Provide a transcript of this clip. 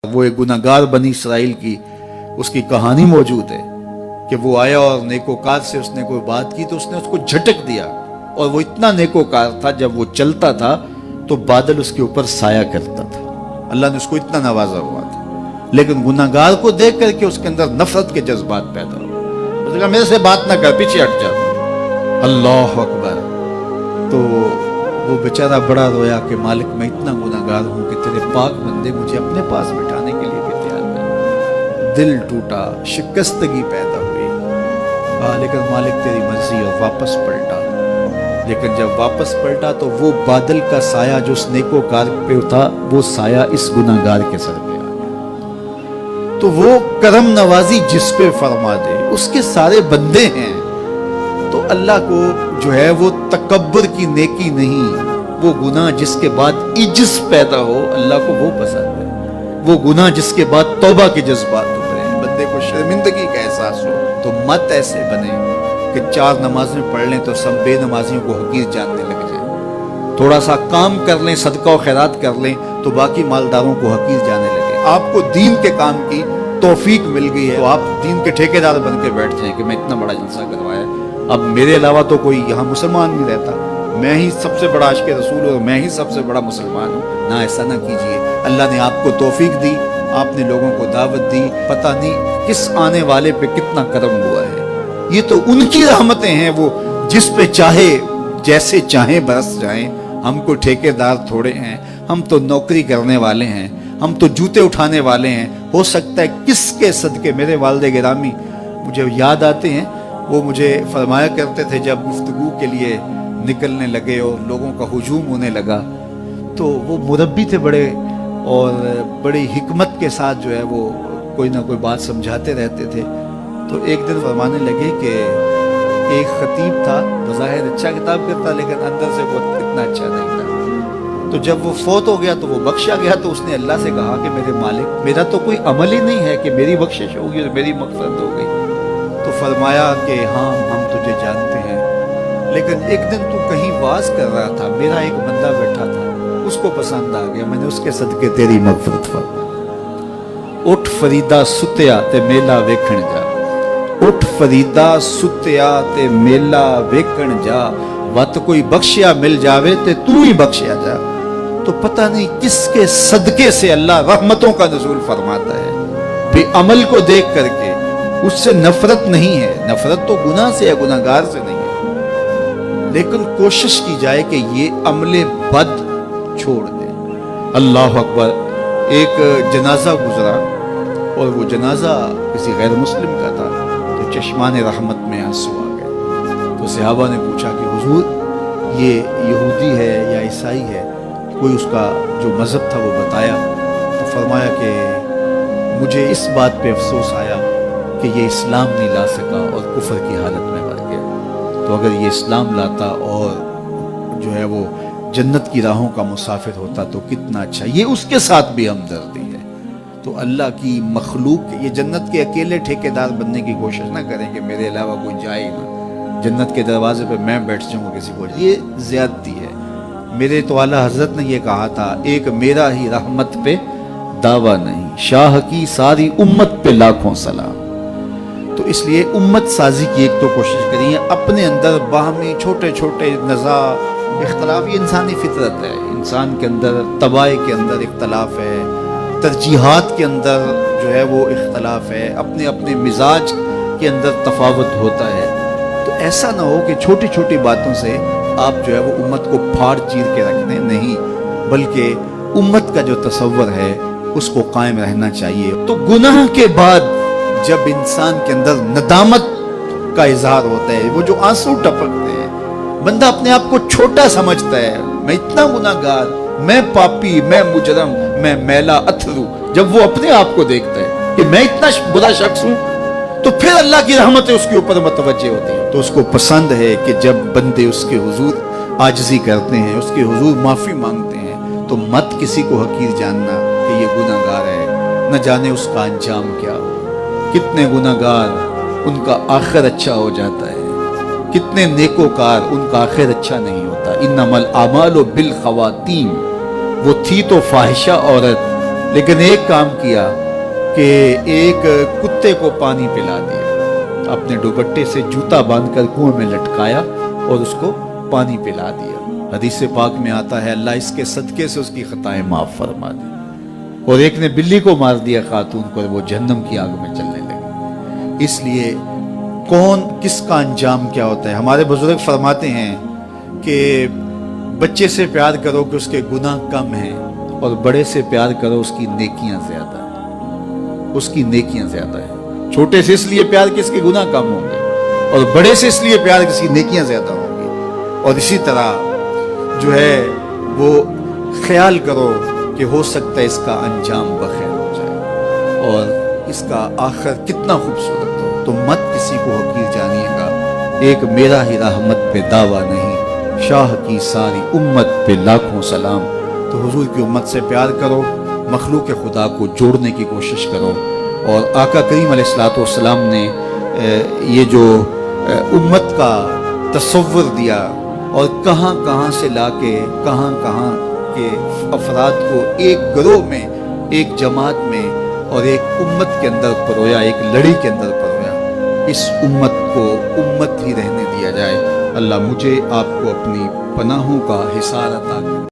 وہ ایک گناہگار بنی اسرائیل کی اس کی کہانی موجود ہے کہ وہ آیا اور نیکوکار سے اس نے کوئی بات کی تو اس نے اس کو جھٹک دیا، اور وہ اتنا نیکوکار تھا جب وہ چلتا تھا تو بادل اس کے اوپر سایہ کرتا تھا۔ اللہ نے اس کو اتنا نوازا ہوا تھا، لیکن گناہگار کو دیکھ کر کے اس کے اندر نفرت کے جذبات پیدا ہوئے۔ اس نے کہا میرے سے بات نہ کر، پیچھے ہٹ جا۔ اللہ اکبر۔ تو وہ بیچارہ بڑا رویا کہ مالک میں اتنا گناہگار ہوں کہ تیرے پاک بندے مجھے اپنے پاس بٹھانے کے لیے بھی تیار نہیں۔ دل ٹوٹا، شکستگی پیدا ہوئی، لیکن مالک تیری مرضی، اور واپس پلٹا۔ لیکن جب واپس پلٹا تو وہ بادل کا سایہ جو اس نیکوکار پہ تھا وہ سایہ اس گناہگار کے سر پہ آیا۔ تو وہ کرم نوازی جس پہ فرما دے، اس کے سارے بندے ہیں، تو اللہ کو جو ہے وہ تکبر کی نیکی نہیں، وہ گناہ جس کے بعد عجز پیدا ہو اللہ کو وہ پسند ہے، وہ گناہ جس کے بعد توبہ کے جذبات ابھرے، بندے کو شرمندگی کا احساس ہو۔ تو مت ایسے بنے کہ 4 نمازیں پڑھ لیں تو سب بے نمازیوں کو حقیر جاننے لگ جائیں، تھوڑا سا کام کر لیں، صدقہ و خیرات کر لیں تو باقی مالداروں کو حقیر جانے لگے۔ آپ کو دین کے کام کی توفیق مل گئی ہے تو آپ دین کے ٹھیکیدار بن کے بیٹھ جائیں کہ میں اتنا بڑا جلسہ کروایا، اب میرے علاوہ تو کوئی یہاں مسلمان نہیں رہتا، میں ہی سب سے بڑا عاشق رسول ہوں، میں ہی سب سے بڑا مسلمان ہوں۔ نہ، ایسا نہ کیجئے۔ اللہ نے آپ کو توفیق دی، آپ نے لوگوں کو دعوت دی، پتہ نہیں کس آنے والے پہ کتنا کرم ہوا ہے۔ یہ تو ان کی رحمتیں ہیں، وہ جس پہ چاہے جیسے چاہیں برس جائیں۔ ہم کو ٹھیکیدار تھوڑے ہیں، ہم تو نوکری کرنے والے ہیں، ہم تو جوتے اٹھانے والے ہیں۔ ہو سکتا ہے کس کے صدقے، میرے والد گرامی مجھے یاد آتے ہیں، وہ مجھے فرمایا کرتے تھے جب گفتگو کے لیے نکلنے لگے اور لوگوں کا ہجوم ہونے لگا تو وہ مربی تھے بڑے، اور بڑی حکمت کے ساتھ جو ہے وہ کوئی نہ کوئی بات سمجھاتے رہتے تھے۔ تو ایک دن فرمانے لگے کہ ایک خطیب تھا، بظاہر اچھا کتاب کرتا لیکن اندر سے وہ اتنا اچھا نہیں تھا۔ تو جب وہ فوت ہو گیا تو وہ بخشا گیا، تو اس نے اللہ سے کہا کہ میرے مالک، میرا تو کوئی عمل ہی نہیں ہے کہ میری بخشش ہوگی اور میری مغفرت ہو گئی۔ تو فرمایا کہ ہاں ہم تجھے جانتے ہیں، لیکن ایک دن تو کہیں واز کر رہا تھا، میرا ایک بندہ بیٹھا تھا، اس کو پسند آ گیا، میں نے اس کے صدقے تیری مغفرت فرمائی۔ اٹھ فریدا ستیا تے میلا ویکھن جا، اٹھ فریدا ستیا تے میلا ویکھن جا، وت کوئی بخشیا مل جاوے تے تو ہی بخشیا جا۔ تو پتہ نہیں کس کے صدقے سے اللہ رحمتوں کا نزول فرماتا ہے۔ بے عمل کو دیکھ کر کے اس سے نفرت نہیں ہے، نفرت تو گناہ سے ہے، گناہگار سے نہیں ہے، لیکن کوشش کی جائے کہ یہ عمل بد چھوڑ دیں۔ اللہ اکبر۔ ایک جنازہ گزرا اور وہ جنازہ کسی غیر مسلم کا تھا، تو چشمان رحمت میں آنسو آ گئے۔ تو صحابہ نے پوچھا کہ حضور یہ یہودی ہے یا عیسائی ہے؟ کوئی اس کا جو مذہب تھا وہ بتایا۔ تو فرمایا کہ مجھے اس بات پہ افسوس آیا کہ یہ اسلام نہیں لا سکا اور کفر کی حالت میں مر گیا، تو اگر یہ اسلام لاتا اور جو ہے وہ جنت کی راہوں کا مسافر ہوتا تو کتنا اچھا۔ یہ اس کے ساتھ بھی ہمدردی ہے۔ تو اللہ کی مخلوق، یہ جنت کے اکیلے ٹھیکیدار بننے کی کوشش نہ کریں کہ میرے علاوہ کوئی جائے نہ، جنت کے دروازے پہ میں بیٹھ جاؤں گا کسی کو، یہ زیادتی ہے۔ میرے تو اعلیٰ حضرت نے یہ کہا تھا، ایک میرا ہی رحمت پہ دعویٰ نہیں، شاہ کی ساری امت پہ لاکھوں سلام۔ تو اس لیے امت سازی کی ایک تو کوشش کریے، اپنے اندر باہمی چھوٹے چھوٹے نزاع اختلاف، یہ انسانی فطرت ہے، انسان کے اندر طبائع کے اندر اختلاف ہے، ترجیحات کے اندر جو ہے وہ اختلاف ہے، اپنے اپنے مزاج کے اندر تفاوت ہوتا ہے۔ تو ایسا نہ ہو کہ چھوٹی چھوٹی باتوں سے آپ جو ہے وہ امت کو پھاڑ چیر کے رکھ دیں، نہیں، بلکہ امت کا جو تصور ہے اس کو قائم رہنا چاہیے۔ تو گناہ کے بعد جب انسان کے اندر ندامت کا اظہار ہوتا ہے، وہ جو آنسو ٹپکتے ہیں، بندہ اپنے آپ کو چھوٹا سمجھتا ہے، میں اتنا گناہگار، میں پاپی، میں مجرم، میں میلا اتھرو، جب وہ اپنے آپ کو دیکھتا ہے کہ میں اتنا برا شخص ہوں، تو پھر اللہ کی رحمتیں اس کے اوپر متوجہ ہوتی ہیں۔ تو اس کو پسند ہے کہ جب بندے اس کے حضور عاجزی کرتے ہیں، اس کے حضور معافی مانگتے ہیں، تو مت کسی کو حقیر جاننا کہ یہ گناہگار ہے، نہ جانے اس کا انجام کیا ہو۔ کتنے گناہگار ان کا آخر اچھا ہو جاتا ہے، کتنے نیکوکار ان کا آخر اچھا نہیں ہوتا۔ انما الاعمال بالخواتیم، وہ تھی تو فاحشہ عورت لیکن ایک کام کیا کہ ایک کتے کو پانی پلا دیا، اپنے دوپٹے سے جوتا باندھ کر کنویں میں لٹکایا اور اس کو پانی پلا دیا۔ حدیث پاک میں آتا ہے اللہ اس کے صدقے سے اس کی خطائیں معاف فرما دی۔ اور ایک نے بلی کو مار دیا خاتون کو، وہ جہنم کی آگ میں چلنے لگی۔ اس لیے کون کس کا انجام کیا ہوتا ہے؟ ہمارے بزرگ فرماتے ہیں کہ بچے سے پیار کرو کہ اس کے گناہ کم ہیں، اور بڑے سے پیار کرو اس کی نیکیاں زیادہ ہیں، اس کی نیکیاں زیادہ ہیں۔ چھوٹے سے اس لیے پیار کہ اس کے گناہ کم ہوں گے، اور بڑے سے اس لیے پیار کہ اس کی نیکیاں زیادہ ہوں گی۔ اور اسی طرح جو ہے وہ خیال کرو کہ ہو سکتا ہے اس کا انجام بخیر ہو جائے اور اس کا آخر کتنا خوبصورت ہو، تو مت کسی کو حقیر جانیے گا۔ ایک میرا ہی رحمت پہ دعویٰ نہیں، شاہ کی ساری امت پہ لاکھوں سلام۔ تو حضور کی امت سے پیار کرو، مخلوق خدا کو جوڑنے کی کوشش کرو۔ اور آقا کریم علیہ السلام نے یہ جو امت کا تصور دیا اور کہاں کہاں سے لا کے کہاں کہاں کے افراد کو ایک گروہ میں، ایک جماعت میں اور ایک امت کے اندر پرویا، ایک لڑی کے اندر پرویا، اس امت کو امت ہی رہنے دیا جائے۔ اللہ مجھے آپ کو اپنی پناہوں کا حصار عطا کرے۔